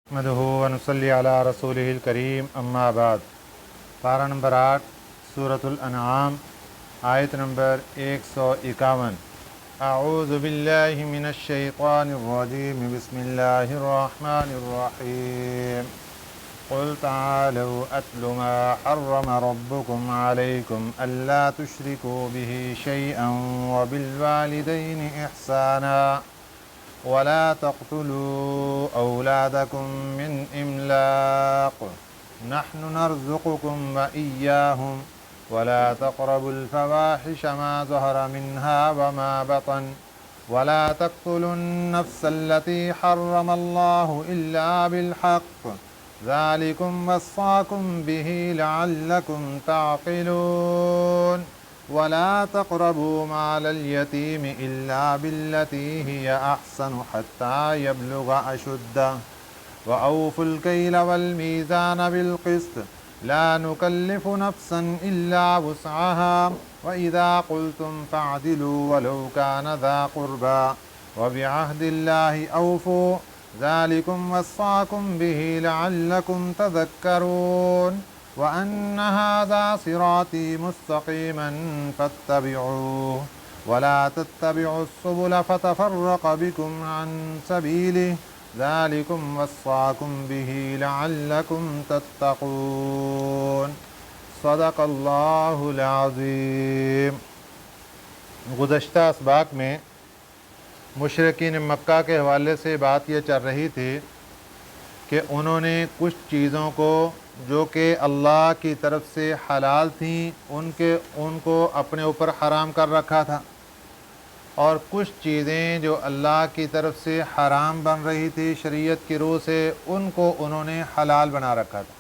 नहमदुहु व नुसल्ली अला रसूलिहिल करीम अम्मा बाद। पारा नंबर 8 सूरतुल अनआम आयत नंबर 151। अऊज़ु बिल्लाहि मिनश शैतानिर रजीम बिस्मिल्लाहिर रहमानिर रहीम। क़ुल तआलौ अत्लु मा हर्रम रब्बुकुम अलैकुम अल्ला तुश्रिकू बिही शैअन व बिल वालिदैनि इहसाना वला तक़्तुलू औलादकुम मिन इम्लाक़ नहनु नर्ज़ुक़ुकुम व इय्याहुम वला तक़रबुल फ़वाहिश मा ज़हरा मिन्हा व मा बतन वला तक़्तुलुन नफ़्सल्लती हर्रमल्लाहु इल्ला बिलहक़्क़ ज़ालिकुम वस्साकुम बिही लअल्लकुम ताक़िलून वला तक़रबू मालल यतीम इल्ला बिल्लती हिय अहसनु हत्ता यब्लुग़ अशुद्दह व औफ़ुल कैल वल मीज़ान बिल क़िस्त ला नुकल्लिफ़ु नफ़्सन इल्ला वुस्अहा व इज़ा क़ुल्तुम फ़अदिलू वलौ कान ज़ा क़ुर्बा व बिअहदिल्लाहि औफ़ू ज़ालिकुम वस्साकुम बिही लअल्लकुम तज़क्करून व अन्न हाज़ा सिराती मुस्तक़ीमन फत्तबिऊह वला तत्तबिउस्सुबुल फतफ़र्रक़ बिकुम अन सबीलिह ज़ालिकुम वस्साकुम बिही लअल्लकुम तत्तक़ून। सदक़ल्लाहुल अज़ीम। गुज़श्ता असबाक़ में मुशरिकीन मक्का के हवाले से बात ये चल रही थी कि उन्होंने कुछ चीज़ों को जो कि अल्लाह की तरफ से हलाल थीं उनको अपने ऊपर हराम कर रखा था, और कुछ चीज़ें जो अल्लाह की तरफ से हराम बन रही थी शरीयत की रूह से उनको उन्होंने हलाल बना रखा था।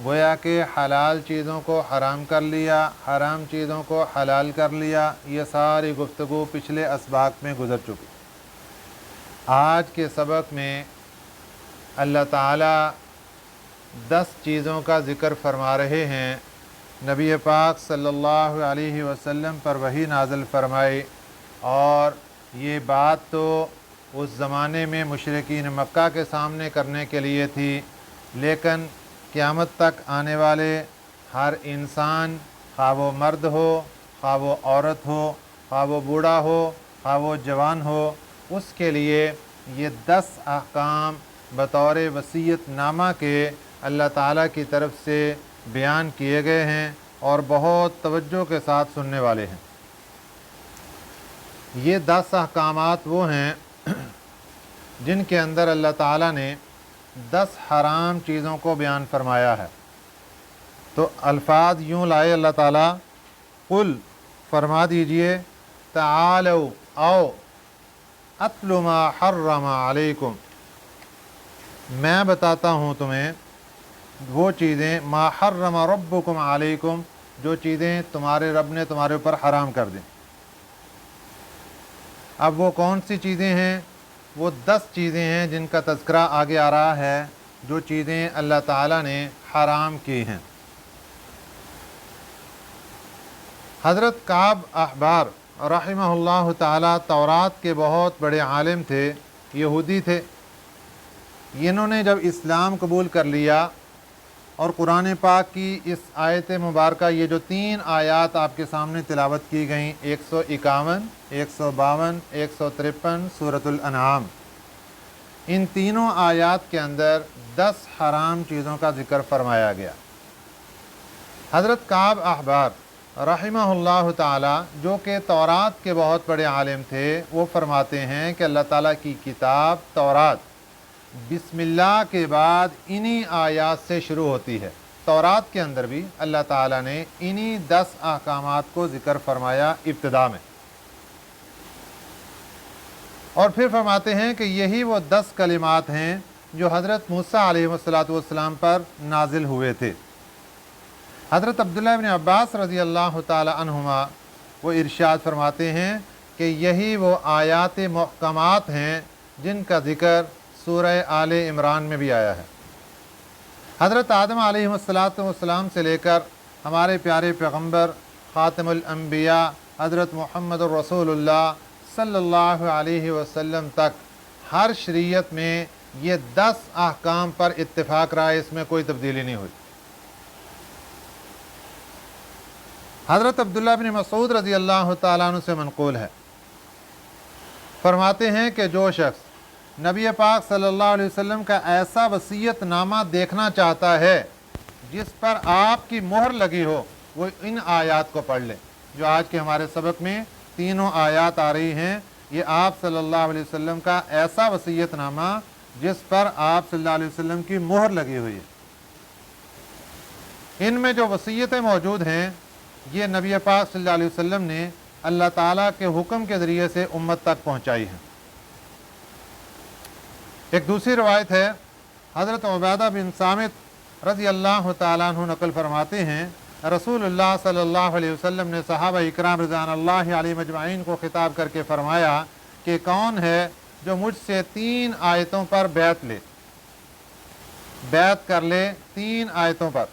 गोया कि हलाल चीज़ों को हराम कर लिया, हराम चीज़ों को हलाल कर लिया। ये सारी गुफ्तगू पिछले असबाक़ में गुज़र चुकी। आज के सबक में अल्लाह ताला 10 चीज़ों का ज़िक्र फरमा रहे हैं। नबी पाक सल्लल्लाहु अलैहि वसल्लम पर वही नाज़िल फरमाई, और ये बात तो उस ज़माने में मुशरिकीन मक्का के सामने करने के लिए थी, लेकिन क़यामत तक आने वाले हर इंसान, खा वो मर्द हो, खा वो औरत हो, खा वो बूढ़ा हो, खा वो जवान हो, उसके लिए ये 10 अहकाम बतौर वसीयत नामा के अल्लाह ताला की तरफ से बयान किए गए हैं और बहुत तवज्जो के साथ सुनने वाले हैं। ये 10 अहकामात वो हैं जिनके अंदर अल्लाह ताला ने 10 हराम चीज़ों को बयान फरमाया है। तो अल्फाज यूँ लाए अल्लाह ताला, कुल फरमा दीजिए, तालौ आओ, अत्लु मा हर्रम अलैकुम, मैं बताता हूँ तुम्हें वो चीज़ें, मा हर्रम रब्बुकुम अलैकुम, जो चीज़ें तुम्हारे रब ने तुम्हारे ऊपर हराम कर दी। अब वो कौन सी चीज़ें हैं? वो 10 चीज़ें हैं जिनका तज़किरा आगे आ रहा है, जो चीज़ें अल्लाह ताला ने हराम की हैं। हज़रत काब अहबार रहिमहुल्लाह ताला तौरात के बहुत बड़े आलिम थे, यहूदी थे। इन्होंने जब इस्लाम कबूल कर लिया और कुरान पाक की इस आयत मुबारका, ये जो 3 आयात आपके सामने तिलावत की गई, 151, 152, 153 सूरतुल अनआम, इन तीनों आयात के अंदर 10 हराम चीज़ों का ज़िक्र फरमाया गया। हज़रत काब अहबार रहिमहुल्लाह ताला, जो कि तौरात के बहुत बड़े आलिम थे, वो फरमाते हैं कि अल्लाह ताला की किताब तौरात बिस्मिल्लाह के बाद इन्हीं आयात से शुरू होती है। तौरात के अंदर भी अल्लाह ताला ने इन्हीं 10 अहकामात को ज़िक्र फरमाया इब्तिदा में, और फिर फरमाते हैं कि यही वो 10 कलिमात हैं जो हज़रत मूसा अलैहिस्सलाम पर नाजिल हुए थे। हज़रत अब्दुल्लाह इब्न अब्बास रज़ी अल्लाह ताला अन्हुमा वो इरशाद फरमाते हैं कि यही वो आयात मुहकमात हैं जिनका ज़िक्र सूरह आले इमरान में भी आया है। हज़रत आदम अलैहिस्सलाम से लेकर हमारे प्यारे पैगम्बर ख़ातिमुल अंबिया हज़रत मुहम्मदुर रसूलुल्लाह सल्लल्लाहु अलैहि वसल्लम तक हर शरीयत में ये 10 अहकाम पर इत्तिफाक रहा है, इसमें कोई तब्दीली नहीं हुई। हज़रत अब्दुल्लाह बिन मसूद रज़ी अल्लाह तआला अन्हु से मनक़ूल है, फरमाते हैं कि जो शख्स नबी पाक सल्लल्लाहु अलैहि वसल्लम का ऐसा वसीयतनामा देखना चाहता है जिस पर आपकी मोहर लगी हो, वो इन आयात को पढ़ ले। जो आज के हमारे सबक में तीनों आयात आ रही हैं, ये आप सल्लल्लाहु अलैहि वसल्लम का ऐसा वसीयतनामा जिस पर आप सल्लल्लाहु अलैहि वसल्लम की मोहर लगी हुई है। इनमें जो वसीयतें मौजूद हैं, ये नबी पाक सल्लल्लाहु अलैहि वसल्लम ने अल्लाह ताला के हुक्म के ज़रिए से उम्मत तक पहुँचाई है। एक दूसरी रवायत है, हज़रत उबादा बिन सामित रज़ी अल्लाह तआला अन्हु नकल फरमाते हैं, रसूलुल्लाह सल्लल्लाहु अलैहि वसल्लम ने सहाबा इकराम रिज़वानुल्लाहि अलैहिम अजमाइन को खिताब करके फरमाया कि कौन है जो मुझसे 3 आयतों पर बैत कर ले 3 आयतों पर।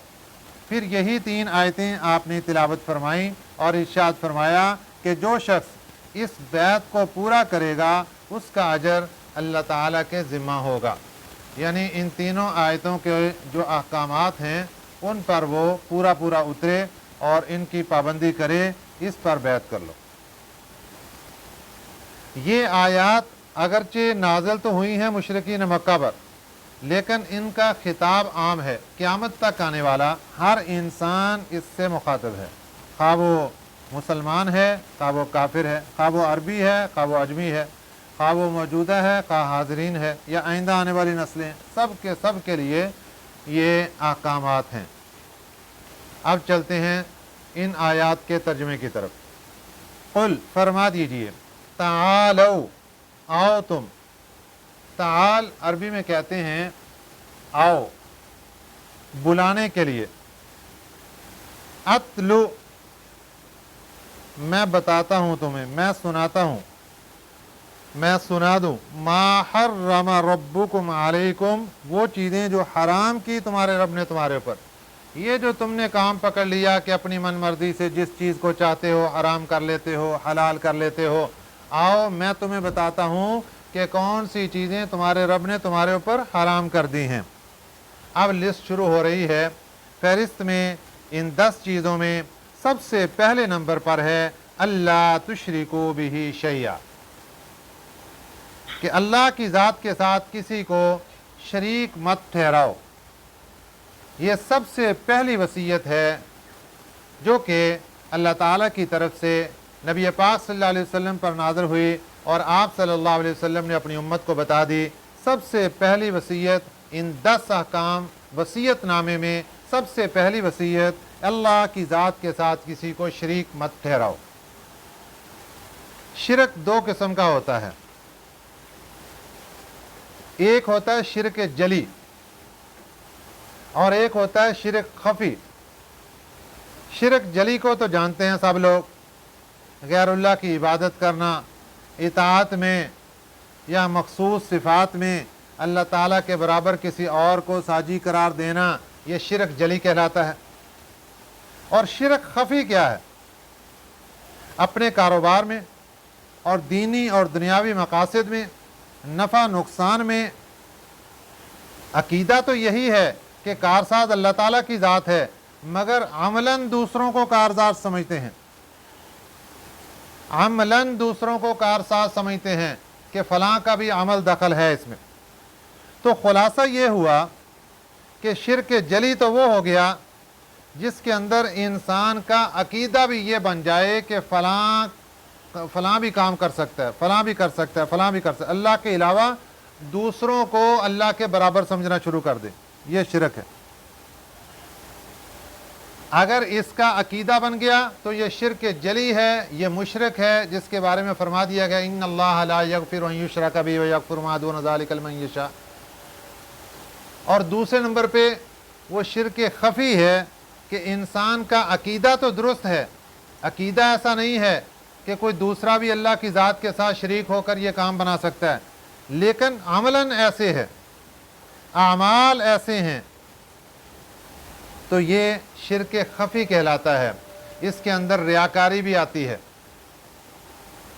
फिर यही 3 आयतें आपने तिलावत फरमाई और इरशाद फरमाया कि जो शख्स इस बैत को पूरा करेगा उसका अजर अल्लाह ताला के ज़िम्मा होगा। यानी इन तीनों आयतों के जो अहकामात हैं उन पर वो पूरा पूरा उतरे और इनकी पाबंदी करे, इस पर बैत कर लो। ये आयात अगरचे नाज़िल तो हुई हैं मुशरिकीन मक्का पर, लेकिन इनका खिताब आम है। क़यामत तक आने वाला हर इंसान इससे मुखातब है, खा वो मुसलमान है, खा वो काफिर है, खा वो अरबी है, खा वो अजमी है, खा वो मौजूदा है, खा हाज़रीन है या आइंदा आने वाली नस्लें, सब के लिए ये अहकामात हैं। अब चलते हैं इन आयात के तर्जमे की तरफ। कुल फरमा दीजिए, तालो, आओ तुम। ताल अरबी में कहते हैं आओ, बुलाने के लिए। अतलु, मैं बताता हूँ तुम्हें, मैं सुनाता हूँ, मैं सुना दूँ। मा हर्रम रब्बुकुम अलैकुम, वो चीज़ें जो हराम की तुम्हारे रब ने तुम्हारे ऊपर। ये जो तुमने काम पकड़ लिया कि अपनी मन मर्जी से जिस चीज़ को चाहते हो हराम कर लेते हो, हलाल कर लेते हो, आओ मैं तुम्हें बताता हूँ कि कौन सी चीज़ें तुम्हारे रब ने तुम्हारे ऊपर हराम कर दी हैं। अब लिस्ट शुरू हो रही है। फहरिस्त में इन 10 चीज़ों में सबसे पहले नंबर पर है अल्लाह तुशरिकू बिही शैया, कि अल्लाह की ज़ात के साथ किसी को शरीक मत ठहराओ। ये सबसे पहली वसीयत है जो कि अल्लाह ताला की तरफ से नबी पाक सल्लल्लाहु अलैहि वसल्लम पर नाज़िल हुई और आप सल्लल्लाहु अलैहि वसल्लम ने अपनी उम्मत को बता दी। सबसे पहली वसीयत इन 10 अहकाम वसीयतनामे में सबसे पहली वसीयत, अल्लाह की ज़ात के साथ किसी को शरीक मत ठहराओ। शिरक 2 किस्म का होता है, एक होता है शिरक जली और एक होता है शिरक खफी। शिरक जली को तो जानते हैं सब लोग, गैरुल्लाह की इबादत करना, इताअत में या मखसूस सिफ़ात में अल्लाह ताला के बराबर किसी और को साजी करार देना, ये शिरक जली कहलाता है। और शिरक खफी क्या है? अपने कारोबार में और दीनी और दुनियावी मकासद में, नफ़ा नुकसान में। अकीदा तो यही है कि कारसाज अल्लाह ताला की ज़ात है, मगर अमलन दूसरों को कारसाज समझते हैं, अमलन दूसरों को कारसाज समझते हैं कि फ़लाँ का भी अमल दखल है इसमें। तो खुलासा ये हुआ कि शिरक जली तो वो हो गया जिसके अंदर इंसान का अकीदा भी ये बन जाए कि फ़लाँ भी काम कर सकता है, फ़लाँ भी कर सकता है, फ़लाँ भी कर सकता है, अल्लाह के अलावा दूसरों को अल्लाह के बराबर समझना शुरू कर दे, ये शिरक है। अगर इसका अकीदा बन गया तो ये शिरक जली है, ये मुशरिक है, जिसके बारे में फरमा दिया गया इन्नल्लाह ला यगफिरु अन युशरका बिही व यगफिरु मा दून ज़ालिका लिमन यशा। और दूसरे नंबर पे वो शिरक खफ़ी है कि इंसान का अकीदा तो दुरुस्त है, अकीदा ऐसा नहीं है कि कोई दूसरा भी अल्लाह की ज़ात के साथ शरीक होकर ये काम बना सकता है, लेकिन अमलन ऐसे है, आमाल ऐसे हैं, तो ये शिरक खफ़ी कहलाता है। इसके अंदर रियाकारी भी आती है,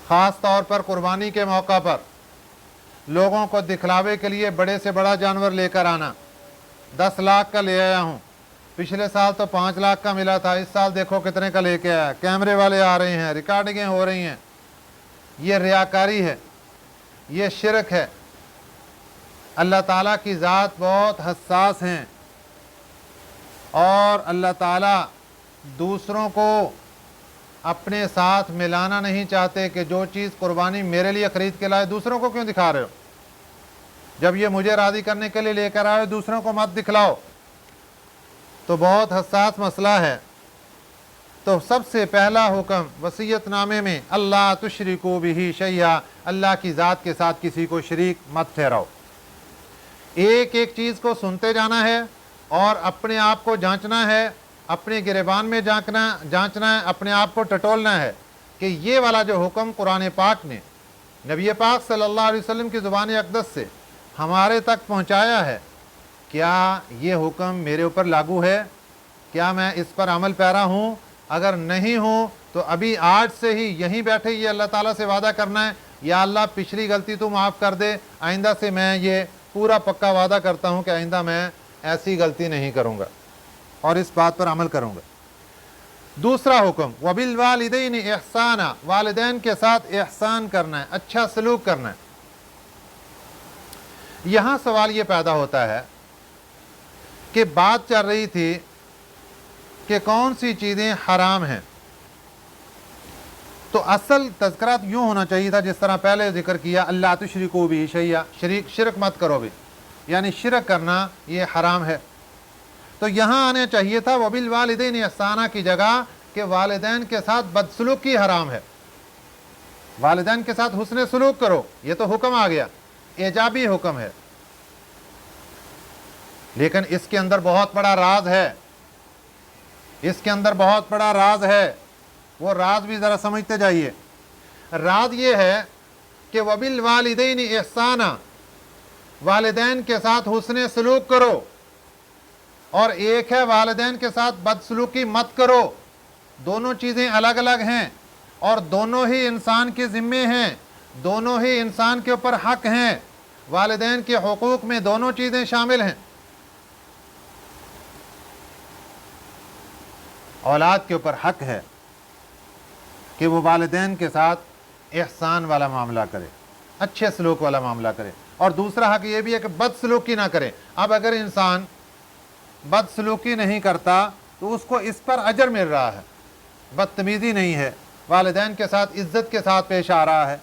ख़ास तौर पर कुर्बानी के मौका पर लोगों को दिखलावे के लिए बड़े से बड़ा जानवर लेकर आना। 10 लाख का ले आया हूँ, पिछले साल तो 5 लाख का मिला था, इस साल देखो कितने का लेके आया। कैमरे वाले आ रहे हैं, रिकॉर्डिंगें हो रही हैं। ये रियाकारी है, ये शिरक है। अल्लाह ताला की ज़ात बहुत हसास हैं और अल्लाह ताला दूसरों को अपने साथ मिलाना नहीं चाहते कि जो चीज़ कुर्बानी मेरे लिए ख़रीद के लाए दूसरों को क्यों दिखा रहे हो? जब ये मुझे राज़ी करने के लिए लेकर आए दूसरों को मत दिखलाओ। तो बहुत हसास मसला है। तो सबसे पहला हुक्म वसीयतनामे में अल्लाह तुशरिकू बिही शैया, अल्लाह की ज़ात के साथ किसी को शरीक मत ठहराओ। एक एक चीज़ को सुनते जाना है और अपने आप को जांचना है, अपने गिरेबान में जांचना है, अपने आप को टटोलना है कि ये वाला जो हुक्म कुरान पाक ने नबी पाक सल्लल्लाहु अलैहि वसल्लम की ज़ुबान अक़दस से हमारे तक पहुँचाया है, क्या ये हुक्म मेरे ऊपर लागू है? क्या मैं इस पर अमल पैरा हूँ? अगर नहीं हूँ तो अभी आज से ही यहीं बैठे ये अल्लाह ताला से वादा करना है, या अल्लाह पिछली गलती तो माफ़ कर दे, आइंदा से मैं ये पूरा पक्का वादा करता हूँ कि आइंदा मैं ऐसी गलती नहीं करूँगा और इस बात पर अमल करूँगा। दूसरा हुक्म वबिल वालिदैन इहसाना, वालिदैन के साथ एहसान करना है, अच्छा सलूक करना है। यहाँ सवाल ये पैदा होता है कि बात चल रही थी कि कौन सी चीज़ें हराम हैं, तो असल तज़किरा यूँ होना चाहिए था जिस तरह पहले जिक्र किया, अल्लाह तुशरिकू बिही शैया, शिरक मत करो भी, यानी शिरक करना ये हराम है। तो यहाँ आने चाहिए था वबिल वालिदैन इहसाना की जगह कि वालिदैन के साथ बदसलूकी हराम है, वालिदैन के साथ हुस्न सलूक करो, ये तो हुक्म आ गया, एजाबी हुक्म है। लेकिन इसके अंदर बहुत बड़ा राज है, इसके अंदर बहुत बड़ा राज है। वो राज भी ज़रा समझते जाइए। राज ये है कि वबिल वालिदैन इहसाना, वालिदैन के साथ हुस्न सलूक करो, और एक है वालिदैन के साथ बदसलूकी मत करो। दोनों चीज़ें अलग अलग हैं और दोनों ही इंसान के ज़िम्मे हैं, दोनों ही इंसान के ऊपर हक हैं। वालिदैन के हुकूक में दोनों चीज़ें शामिल हैं। औलाद के ऊपर हक है कि वो वालिदैन के साथ एहसान वाला मामला करे, अच्छे सलूक वाला मामला करे, और दूसरा हक ये भी है कि बदसलूकी ना करे। अब अगर इंसान बदसलूकी नहीं करता तो उसको इस पर अजर मिल रहा है, बदतमीज़ी नहीं है, वालिदैन के साथ इज़्ज़त के साथ पेश आ रहा है,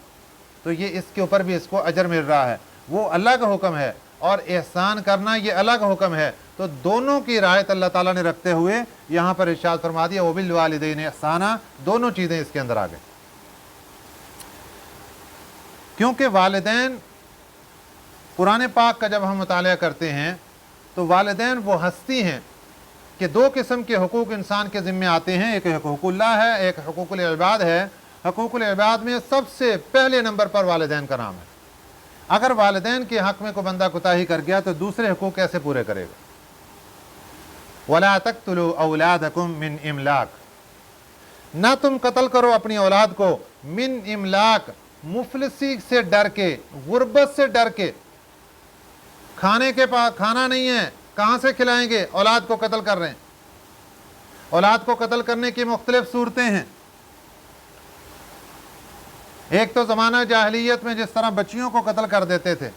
तो ये इसके ऊपर भी इसको अजर मिल रहा है। वो अलग हुक्म है और एहसान करना ये अलग हुक्म है। तो दोनों की रायत अल्लाह ताला ने रखते हुए यहाँ पर इरशाद फरमा दिया वबिल वालिदैन इहसाना, दोनों चीज़ें इसके अंदर आ गई। क्योंकि वालिदैन, कुरान पाक का जब हम मुतालिया करते हैं तो वालिदैन वो हस्ती हैं कि 2 किस्म के हुकूक इंसान के ज़िम्मे आते हैं, एक हुकूकुल्लाह है, एक हुकूकुल इबाद है। हुकूकुल इबाद में सबसे पहले नंबर पर वालिदैन का नाम है। अगर वालिदैन के हक़ में कोई बंदा कोताही कर गया तो दूसरे हुकूक कैसे पूरे करेगा? वला तक़्तुलू औलादकुम मिन इमलाक, ना तुम कत्ल करो अपनी औलाद को मिन इमलाक, मुफलिसी से डर के, गुर्बत से डर के। खाने के पास खाना नहीं है, कहाँ से खिलाएंगे? औलाद को कत्ल कर रहे हैं। औलाद को कत्ल करने की मुख्तलिफ सूरतें हैं। एक तो ज़माना जाहिलियत में जिस तरह बच्चियों को कत्ल कर देते थे,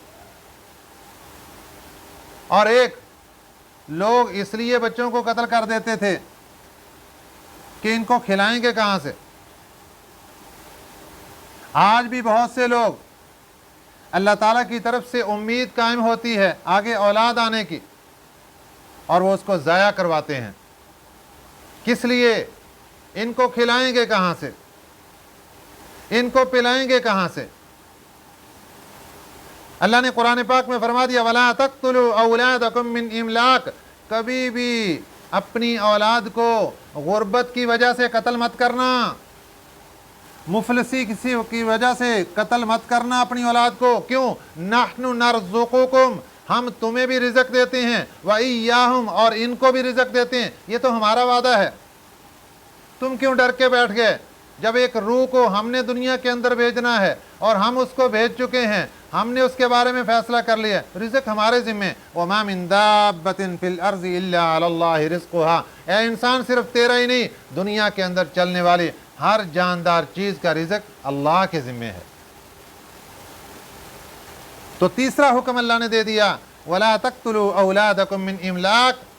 और एक लोग इसलिए बच्चों को कत्ल कर देते थे कि इनको खिलाएंगे कहाँ से। आज भी बहुत से लोग, अल्लाह ताला की तरफ से उम्मीद कायम होती है आगे औलाद आने की, और वो उसको ज़ाया करवाते हैं। किस लिए? इनको खिलाएंगे कहाँ से, इनको पिलाएंगे कहाँ से? अल्लाह ने कुरान पाक में फरमा दिया वला तक़्तुलू औलादकुम मिन इमलाक, कभी भी अपनी औलाद को गुर्बत की वजह से कत्ल मत करना, मुफलिसी किसी की वजह से कत्ल मत करना अपनी औलाद को। क्यों? नहनु नरज़ुकुकुम, हम तुम्हें भी रिज़्क़ देते हैं, व इय्याहुम, और इनको भी रिज़्क़ देते हैं। ये तो हमारा वादा है। तुम क्यों डर के बैठ गए? जब एक रूह को हमने दुनिया के अंदर भेजना है اور ہم اس کو بھیج چکے ہیں، ہم نے اس کے بارے میں فیصلہ کر لیا، رزق ہمارے ذمے۔ وَمَا مِن دَابَّةٍ فِي الْأَرْضِ إِلَّا عَلَى اللَّهِ رِزْقُهَا، اے انسان صرف تیرا ہی نہیں، دنیا کے اندر چلنے والی ہر جاندار چیز کا رزق اللہ کے ذمے ہے۔ تو تیسرا حکم اللہ نے دے دیا، وَلَا تَقْتُلُوا أَوْلَادَكُم مِّنْ إِمْلَاقٍ،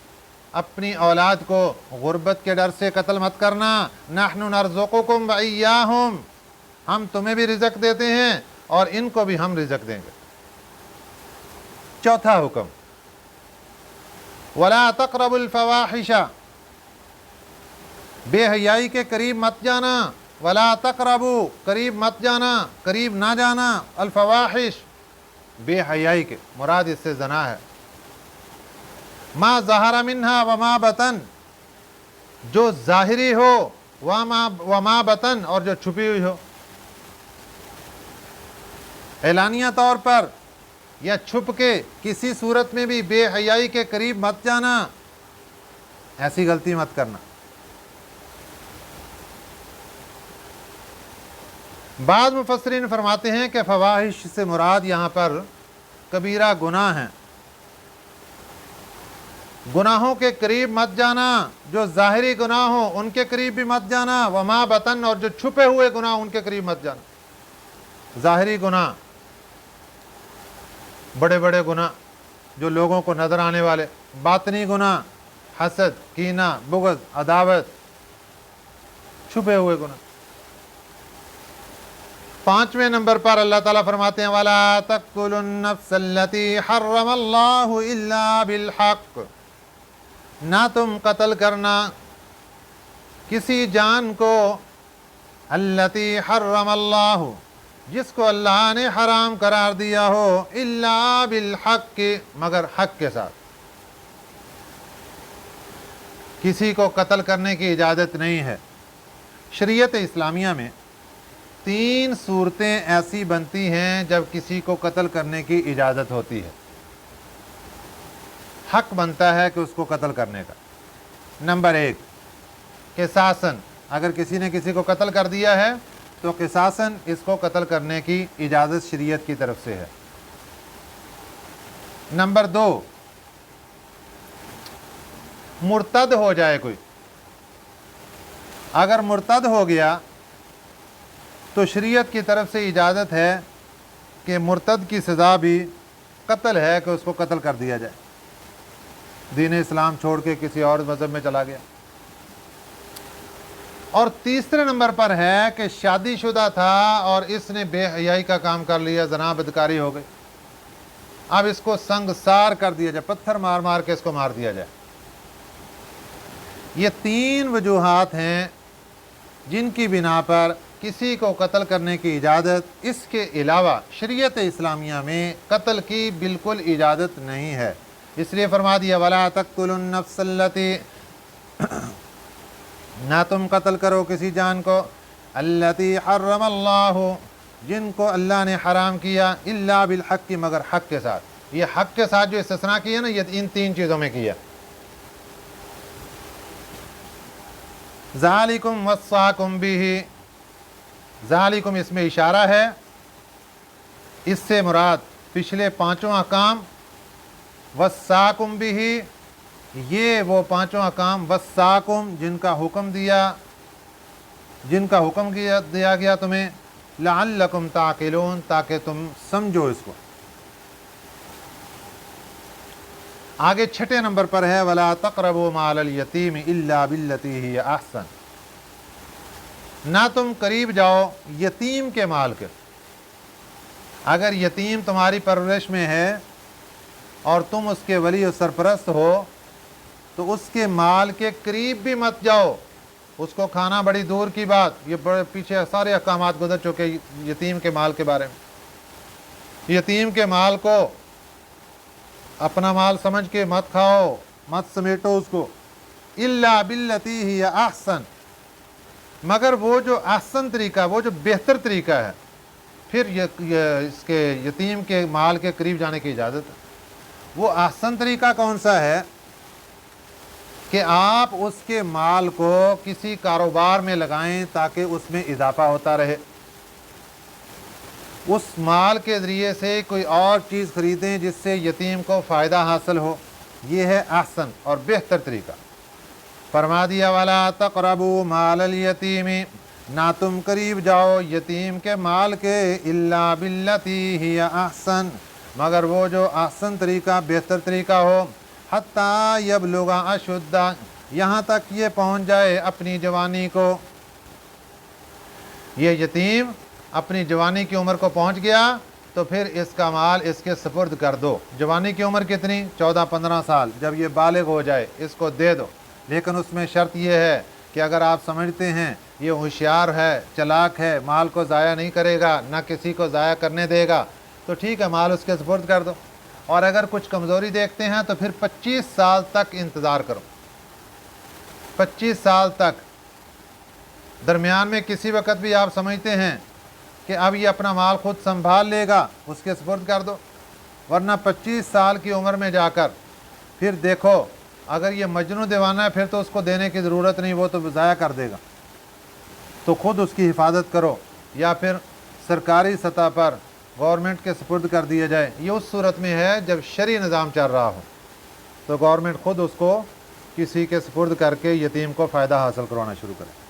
اپنی اولاد کو غربت کے ڈر سے قتل مت کرنا۔ نَحْنُ نَرْزُقُكُمْ وَإِيَّاهُمْ، ہم تمہیں بھی رزق دیتے ہیں اور ان کو بھی ہم رزق دیں گے۔ چوتھا حکم، وَلَا تَقْرَبُوا الْفَوَاحِشَ، بے حیائی کے قریب مت جانا۔ وَلَا تَقْرَبُوا، قریب مت جانا، قریب نہ جانا، الفواحش، بے حیائی کے، مراد اس سے زنا ہے۔ ما ظہر منہا وما بطن، جو ظاہری ہو، وما بطن، اور جو چھپی ہوئی ہو۔ اعلانیہ طور پر یا چھپ کے کسی صورت میں بھی بے حیائی کے قریب مت جانا، ایسی غلطی مت کرنا۔ بعض مفسرین فرماتے ہیں کہ فواحش سے مراد یہاں پر کبیرہ گناہ ہیں، گناہوں کے قریب مت جانا، جو ظاہری گناہ ہوں ان کے قریب بھی مت جانا، وما بطن، اور جو چھپے ہوئے گناہ ان کے قریب مت جانا۔ ظاہری گناہ، بڑے بڑے گناہ جو لوگوں کو نظر آنے والے، باطنی گناہ، حسد، کینہ، بغض، عداوت، چھپے ہوئے گناہ۔ پانچویں نمبر پر اللہ تعالیٰ فرماتے ہیں، وَلَا تَقْتُلُوا النَّفْسَ الَّتِي حَرَّمَ اللَّهُ إِلَّا بِالْحَقِّ، نہ تم قتل کرنا کسی جان کو، الَّتِي حَرَّمَ اللَّهُ، جس کو اللہ نے حرام قرار دیا ہو، إِلَّا بِالْحَقِّ، مگر حق کے ساتھ۔ کسی کو قتل کرنے کی اجازت نہیں ہے۔ شریعت اسلامیہ میں 3 صورتیں ایسی بنتی ہیں جب کسی کو قتل کرنے کی اجازت ہوتی ہے، حق بنتا ہے کہ اس کو قتل کرنے کا۔ نمبر 1، قصاصاً، اگر کسی نے کسی کو قتل کر دیا ہے تو قصاصاً اس کو قتل کرنے کی اجازت شریعت کی طرف سے ہے۔ نمبر 2، مرتد ہو جائے کوئی، اگر مرتد ہو گیا تو شریعت کی طرف سے اجازت ہے کہ مرتد کی سزا بھی قتل ہے، کہ اس کو قتل کر دیا جائے، دین اسلام چھوڑ کے کسی اور مذہب میں چلا گیا۔ اور تیسرے نمبر پر ہے کہ شادی شدہ تھا اور اس نے بے حیائی کا کام کر لیا، زنا بدکاری ہو گئی، اب اس کو سنگسار کر دیا جائے، پتھر مار مار کے اس کو مار دیا جائے۔ یہ 3 وجوہات ہیں جن کی بنا پر کسی کو قتل کرنے کی اجازت، اس کے علاوہ شریعت اسلامیہ میں قتل کی بالکل اجازت نہیں ہے۔ اس لیے فرما دیا، وَلَا تَقْتُلُوا النَّفْسَ الَّتِي، نہ تم قتل کرو کسی جان کو، الَّتِي حَرَّمَ اللَّهُ، جن کو اللہ نے حرام کیا، إِلَّا بِالْحَقِّ، مگر حق کے ساتھ۔ یہ حق کے ساتھ جو استثناء کیا نا، یہ ان 3 چیزوں میں کیا۔ ذَلِكُمْ وَصَّاكُمْ بِهِ، ذالکم اس میں اشارہ ہے، اس سے مراد پچھلے 5 احکام، وصاکم بہ، یہ وہ 5 احکام، وصاکم جن کا حکم دیا گیا تمہیں، لعلکم تعقلون، تاکہ تم سمجھو اس کو۔ آگے 6 نمبر پر ہے، ولا تقربوا مال الیتیم الا باللتی ہی احسن، نہ تم قریب جاؤ یتیم کے مال کے۔ اگر یتیم تمہاری پرورش میں ہے اور تم اس کے ولی و سرپرست ہو تو اس کے مال کے قریب بھی مت جاؤ، اس کو کھانا بڑی دور کی بات، یہ بڑے پیچھے سارے احکامات گزر چکے یتیم کے مال کے بارے میں۔ یتیم کے مال کو اپنا مال سمجھ کے مت کھاؤ، مت سمیٹو اس کو، الا باللتی ہی احسن، مگر وہ جو احسن طریقہ، وہ جو بہتر طریقہ ہے، پھر اس کے یتیم کے مال کے قریب جانے کی اجازت ہے۔ وہ احسن طریقہ کون سا ہے؟ کہ آپ اس کے مال کو کسی کاروبار میں لگائیں تاکہ اس میں اضافہ ہوتا رہے۔ उस माल के ज़रिए से कोई और चीज़ ख़रीदें जिससे यतीम को फ़ायदा हासिल हो। ये है अहसन और बेहतर तरीका। फरमा दिया वाला तक़रबू मालल यतीमी, ना तुम करीब जाओ यतीम के माल के, इल्ला बिल्लती हिया अहसन, मगर वो जो अहसन तरीका बेहतर तरीका हो। हत्ता यबलुगा अशुद्दा, यहाँ तक ये पहुँच जाए अपनी जवानी को। ये यतीम अपनी जवानी की उम्र को पहुँच गया तो फिर इसका माल इसके सुपुर्द कर दो। जवानी की उम्र कितनी? 14-15 साल। जब ये बालिग हो जाए इसको दे दो, लेकिन उसमें शर्त ये है कि अगर आप समझते हैं ये होशियार है, चालाक है, माल को ज़ाया नहीं करेगा, ना किसी को ज़ाया करने देगा, तो ठीक है, माल उसके सुपुर्द कर दो। और अगर कुछ कमज़ोरी देखते हैं तो फिर 25 साल तक इंतज़ार करो। 25 साल तक दरमियान में किसी वक़्त भी आप समझते हैं कि अब ये अपना माल खुद संभाल लेगा, उसके सुपुर्द कर दो। वरना 25 साल की उम्र में जाकर फिर देखो, अगर ये मजनू दीवाना है फिर तो उसको देने की ज़रूरत नहीं, वो तो ज़ाया कर देगा। तो ख़ुद उसकी हिफाजत करो, या फिर सरकारी सतह पर गवर्नमेंट के सुपुर्द कर दिया जाए। ये उस सूरत में है जब शरई निज़ाम चल रहा हो, तो गवर्नमेंट ख़ुद उसको किसी के सुपुर्द करके यतीम को फ़ायदा हासिल करवाना शुरू करे।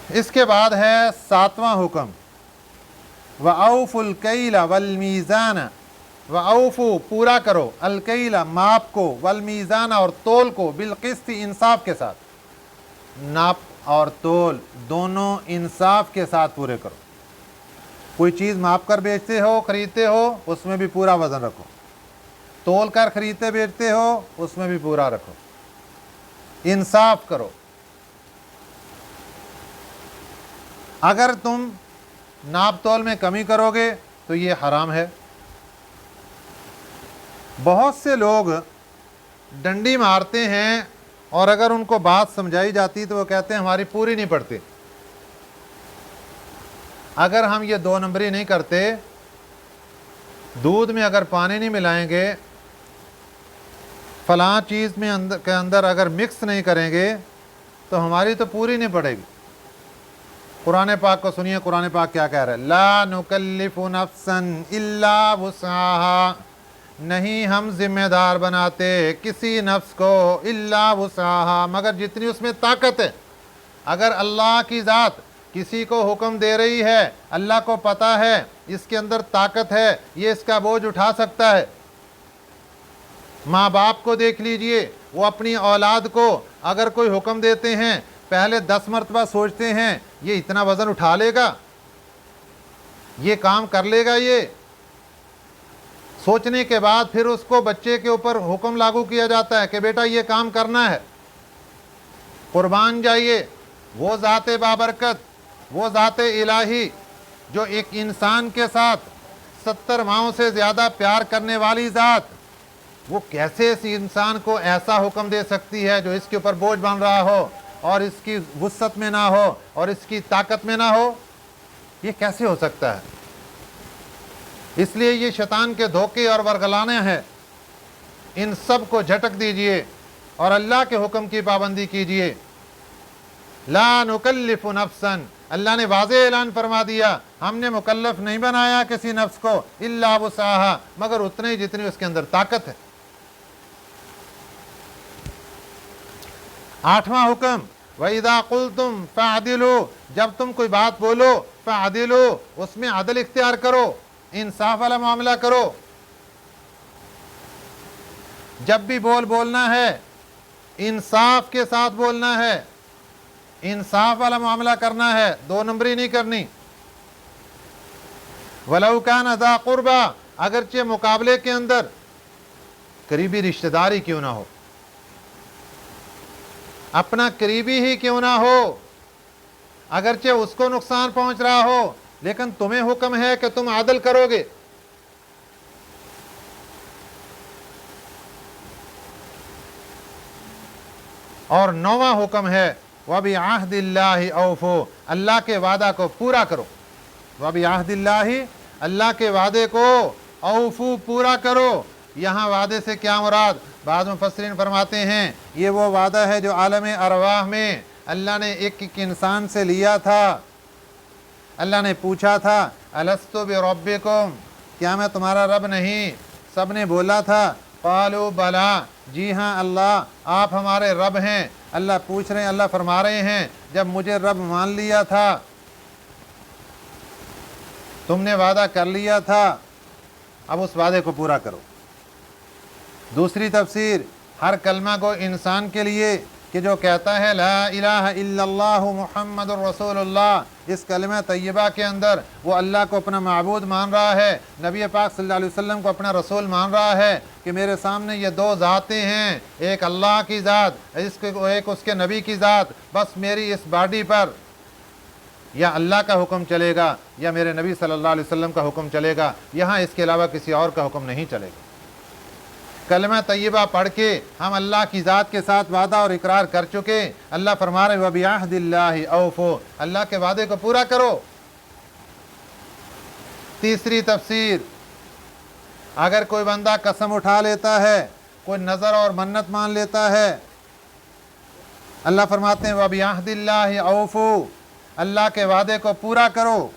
इसके बाद है 7वां हुक्म, वऔफुल कैला वल मीज़ान, वऔफु पूरा करो, अल कैला माप को, वल मीज़ान और तोल को, बिल क़िस्त इंसाफ के साथ। नाप और तोल दोनों इंसाफ के साथ पूरे करो। कोई चीज़ माप कर बेचते हो, ख़रीदते हो, उसमें भी पूरा वज़न रखो। तोल कर ख़रीदते बेचते हो, उसमें भी पूरा रखो। इंसाफ करो। अगर तुम नाप तोल में कमी करोगे तो ये हराम है। बहुत से लोग डंडी मारते हैं और अगर उनको बात समझाई जाती तो वो कहते हैं हमारी पूरी नहीं पड़ती। अगर हम ये 2 नंबरी नहीं करते, दूध में अगर पानी नहीं मिलाएंगे, फलां चीज़ में के अंदर अगर मिक्स नहीं करेंगे तो हमारी तो पूरी नहीं पड़ेगी। कुरान पाक को सुनिए, कुरान पाक क्या कह रहा है, ला नुकल्लिफु नफ्सन इल्ला वुसअहा, नहीं हम जिम्मेदार बनाते किसी नफ्स को इल्ला वुसअहा, मगर जितनी उसमें ताकत है। अगर अल्लाह की ज़ात किसी को हुक्म दे रही है, अल्लाह को पता है इसके अंदर ताकत है, ये इसका बोझ उठा सकता है। माँ बाप को देख लीजिए, वो अपनी औलाद को अगर कोई हुक्म देते हैं पहले 10 मरतबा सोचते हैं ये इतना वज़न उठा लेगा, ये काम कर लेगा। ये सोचने के बाद फिर उसको बच्चे के ऊपर हुक्म लागू किया जाता है कि बेटा ये काम करना है। कुर्बान जाइए वो ज़ाते बाबरकत, वो ज़ाते इलाही जो एक इंसान के साथ 70 माहों से ज़्यादा प्यार करने वाली ज़ात, वो कैसे इस इंसान को ऐसा हुक्म दे सकती है जो इसके ऊपर बोझ बन रहा हो और इसकी वुसअत में ना हो और इसकी ताकत में ना हो? ये कैसे हो सकता है? इसलिए ये शैतान के धोखे और वरगलाने हैं। इन सब को झटक दीजिए और अल्लाह के हुक्म की पाबंदी कीजिए। ला नुकल्लिफु नफ्सन, अल्लाह ने वाज़ेह ऐलान फरमा दिया, हमने मुकल्लफ नहीं बनाया किसी नफ्स को इल्ला वुसअहा, मगर उतने ही जितनी उसके अंदर ताकत है। 8वां हुक्म, वइज़ा क़ुल्तुम फ़अदिलू, जब तुम कोई बात बोलो फ़अदिलू, उसमें अदल इख्तियार करो, इंसाफ वाला मामला करो। जब भी बोलना है इंसाफ के साथ बोलना है, इंसाफ वाला मामला करना है, 2 नंबरी नहीं करनी। वलौ कान ज़ा क़ुरबा, अगरचे मुकाबले के अंदर करीबी रिश्तेदारी क्यों ना हो, अपना करीबी ही क्यों ना हो, अगरचे उसको नुकसान पहुंच रहा हो, लेकिन तुम्हें हुक्म है कि तुम आदल करोगे। और 9वां हुक्म है वबिअहदिल्लाहि औफू, अल्लाह के वादा को पूरा करो। वबिअहदिल्लाहि, अल्लाह के वादे को औफू पूरा करो। यहाँ वादे से क्या मुराद? बाद मुफस्सिरीन फरमाते हैं ये वो वादा है जो आलम अरवाह में अल्लाह ने एक इंसान से लिया था अल्लाह ने पूछा था अलस्तु बिरब्बिकुम, क्या मैं तुम्हारा रब नहीं? सब ने बोला था क़ालू बला, जी हाँ अल्लाह आप हमारे रब हैं। अल्लाह पूछ रहे हैं, अल्लाह फरमा रहे हैं जब मुझे रब मान लिया था, तुमने वादा कर लिया था, अब उस वादे को पूरा करो। दूसरी तफसीर, हर कलमा को इंसान के लिए कि जो कहता है ला इलाहा इल्लल्लाह मुहम्मदुर रसूलुल्लाह, इस कलमा तय्यबा के अंदर वो अल्लाह को अपना माबूद मान रहा है, नबी पाक सल्लल्लाहु अलैहि वसल्लम को अपना रसूल मान रहा है कि मेरे सामने ये दो ज़ातें हैं, एक अल्लाह की ज़ात, एक उसके नबी की ज़ात, बस मेरी इस बॉडी पर या अल्लाह का हुक्म चलेगा या मेरे नबी सल्लल्लाहु अलैहि वसल्लम का हुक्म चलेगा, यहाँ इसके अलावा किसी और का हुक्म नहीं चलेगा। कलमा तय्यबा पढ़ के हम अल्लाह की ज़ात के साथ वादा और इकरार कर चुके। अल्लाह फरमा रहे व बिअहदिल्लाहि औफू, अल्लाह के वादे को पूरा करो। तीसरी तफसीर, अगर कोई बंदा कसम उठा लेता है, कोई नज़र और मन्नत मान लेता है, अल्लाह फरमाते हैं व बिअहदिल्लाहि औफू, अल्लाह के वादे को पूरा करो।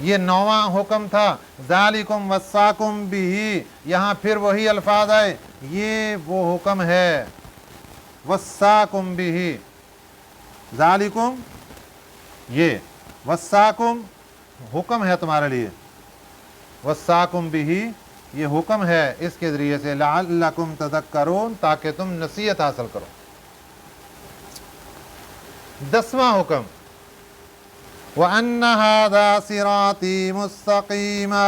ये 9वां हुक्म था ज़ालिकुम वस्साकुम बिही, यहाँ फिर वही अल्फाज आए, ये वो हुक्म है वस्साकुम बिही, ज़ालिकुम ये, वस्साकुम हुक्म है तुम्हारे लिए, वस्साकुम बिही ये हुक्म है, इसके ज़रिए से लअल्लकुम तज़क्करून, ताकि तुम नसीहत हासिल करो। 10वां हुक्म व अन्ना हाज़ा सिराती मुस्तक़ीमा,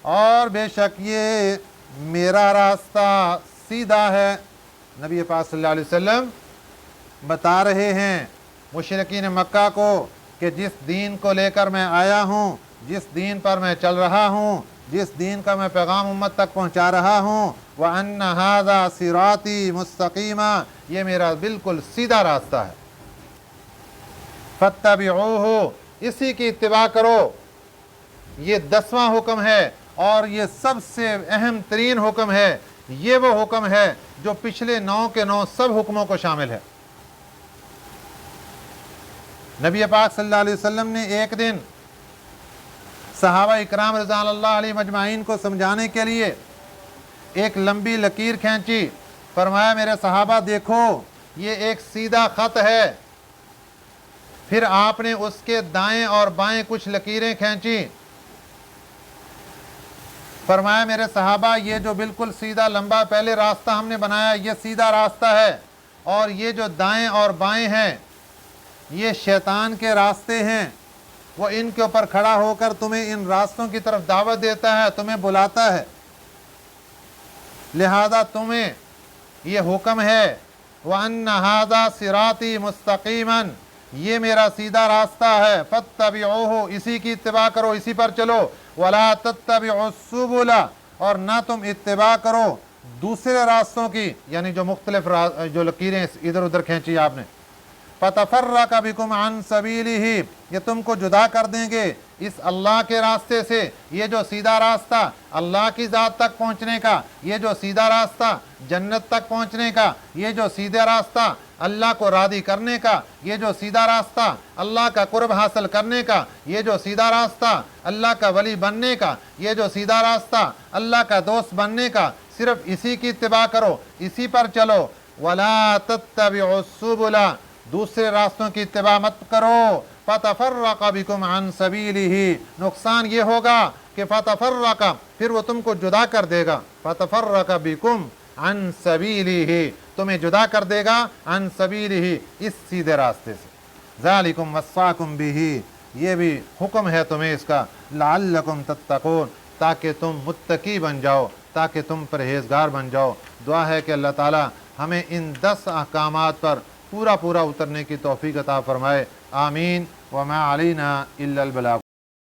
और बेशक ये मेरा रास्ता सीधा है। नबी पाक सल्लल्लाहु अलैहि वसल्लम बता रहे हैं मुशरिकीन मक्का को कि जिस दीन को लेकर मैं आया हूँ, जिस दीन पर मैं चल रहा हूँ, जिस दीन का मैं पैगाम उम्मत तक पहुँचा रहा हूँ, व अन्ना हाज़ा सिराती मुस्तक़ीमा, ये मेरा बिल्कुल सीधा रास्ता है। फत्तबिऊहु, इसी की इत्तिबा करो। ये 10वां हुक्म है और ये सबसे अहम तरीन हुक्म है। ये वो हुक्म है जो पिछले 9 के 9 सब हुक्मों को शामिल है। नबी पाक सल्लल्लाहु अलैहि वसल्लम ने एक दिन सहाबा इकराम रज़ियल्लाहु अलैहिम अजमाइन को समझाने के लिए एक लंबी लकीर खींची। फरमाया मेरे सहाबा देखो ये एक सीधा ख़त है। फिर आपने उसके दाएं और बाएं कुछ लकीरें खींची। फरमाया मेरे सहाबा ये जो बिल्कुल सीधा लंबा पहले रास्ता हमने बनाया ये सीधा रास्ता है, और ये जो दाएं और बाएं हैं ये शैतान के रास्ते हैं। वो इनके ऊपर खड़ा होकर तुम्हें इन रास्तों की तरफ दावत देता है, तुम्हें बुलाता है। लिहाजा तुम्हें ये हुक्म है व अन्ना हाज़ा सिराती मुस्तक़ीमन, ये मेरा सीधा रास्ता है। फत्तबिऊहु, इसी की इत्तिबा करो, इसी पर चलो। वला तत्तबिउस्सुबुला, और ना तुम इत्तिबा करो दूसरे रास्तों की, यानी जो मुख्तलिफ जो लकीरें इधर उधर खींची आपने। फतफर्रक़ बिकुम अन सबीलिही, ये तुमको जुदा कर देंगे इस अल्लाह के रास्ते से। ये जो सीधा रास्ता अल्लाह की ज़ात तक पहुँचने का, ये जो सीधा रास्ता जन्नत तक पहुँचने का, ये जो सीधा रास्ता अल्लाह को राज़ी करने का, ये जो सीधा रास्ता अल्लाह का कुर्ब हासिल करने का, ये जो सीधा रास्ता अल्लाह का वली बनने का, ये जो सीधा रास्ता अल्लाह का दोस्त बनने का, सिर्फ इसी की इत्तिबा करो, इसी पर चलो। वला तत्तबिउस्सुबुला, दूसरे रास्तों की इत्तिबा मत करो। फतफर्रक़ बिकुम अन सबीलिही, नुकसान ये होगा कि फतफर्रक़, फिर वो तुमको जुदा कर देगा। फतफर्रक़ बिकुम अन सबीलिही, तुम्हें जुदा कर देगा अन सबीलिही, इस सीधे रास्ते से। ज़ालिकुम वस्साकुम बिही, ये भी हुक्म है तुम्हें इसका। लअल्लकुम तत्तकून, ताकि तुम मुत्तकी बन जाओ, ताकि तुम परहेज़गार बन जाओ। दुआ है कि अल्लाह ताला हमें इन 10 अहकामात पर पूरा उतरने की तौफीक अता फरमाए। आमीन। व मा अलैना इल्लल बलाग।